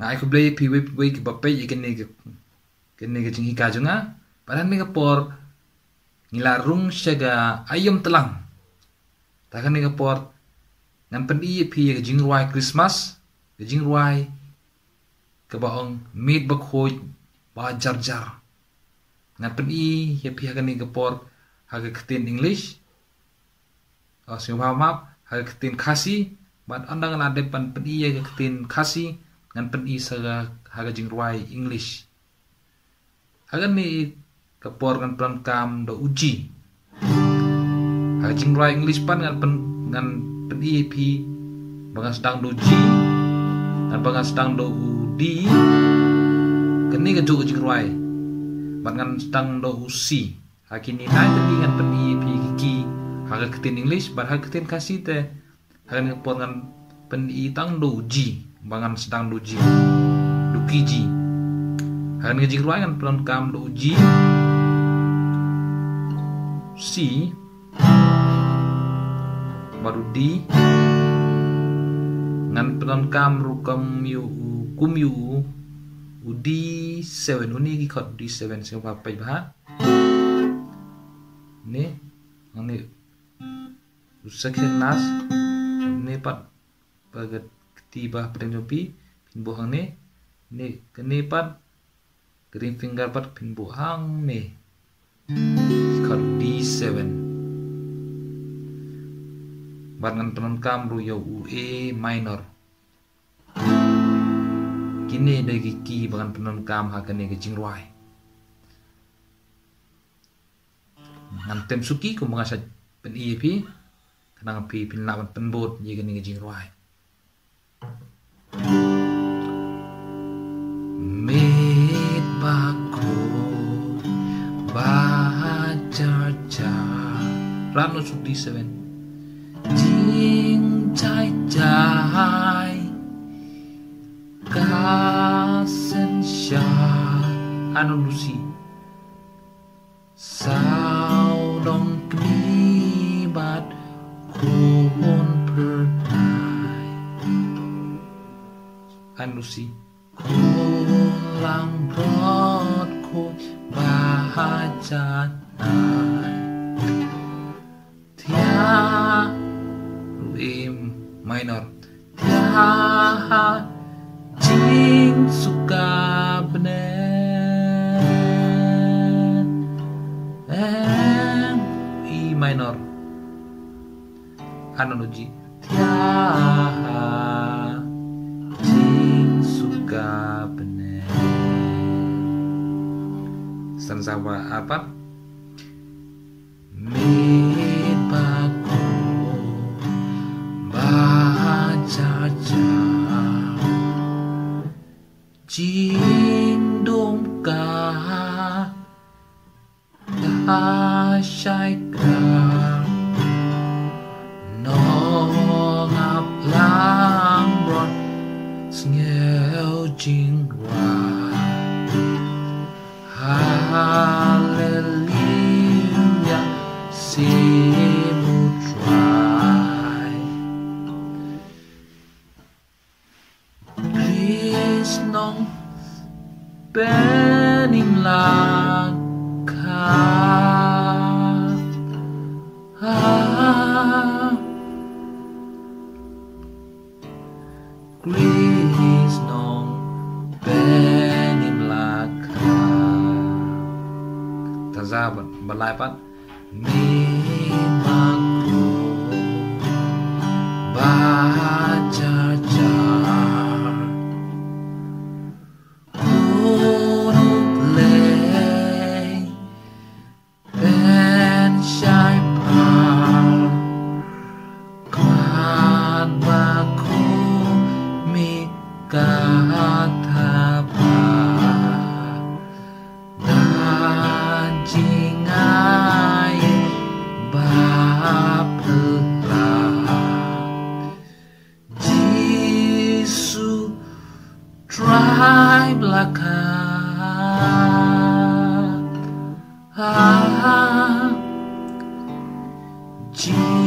Ai ku blay pi we ke bape ikan ne ke jing hika junga padan ne ke por ngilarung syaga ayam telang takan ne ke por ngan pen i pi ke jing ruai Christmas ke jing ruai ke baong meat bakhoj ba jar jar ngan pen i ye pi hakan ne ke por haga ketin English siapa map haga ketin khasi bat andang la depan pen i ye ketin khasi ngan pen i saga haga jing ruai English hagan ni kapor ngan plan kam do uji haga jing ruai English pan ngan pen i pi bangas sedang do uji ngan bangas sedang do udi keni ke ju jing ruai bat ngan sedang do usi hakini nai tadi ngan pen i pi ki haga ketin English bat haga ketin kasih te hagan kapor ngan pen i tang do uji bangan sedang do uji dukiji hagan ke jing ruai ngan plan kam do uji si baru di ngan plan kam rukam yu kum yu udi 7 uni ki khot di 7 se pa pai ba ne ngani usakhen nas ne pat bagat tiba penjopi pinbo hang ne kene pat green finger pat pinbo hang ne khot D7 bangan penon kam ru yo A minor kini dagi ki bangan penon kam hakane ke jing ruai ngan tem suki ku mangasa pen i pi kanang pi pin lawan penbot ye gani ke jing ruai Meet bako bajar jar Rano Sudi 7 Jing chai chai Kasen sha Ano Lucy Sao dong kelibat Kuhun pernai Ano Lucy Kulang brotku bahagia Tia Im minor Tia Jing suka bener I minor Analogi Tia benar sama apa Meet baku baca jing dong ka syai ka no ngap lang bron nghèo jing ruai hallelujah si mu try Krishnong benim langka Krishnong benim langka Tazaban balaipat Mimaku bajar jar Kunuk lei Ben syai par Kan baku mikataba Dajingai bapela Jisu try belaka Jisu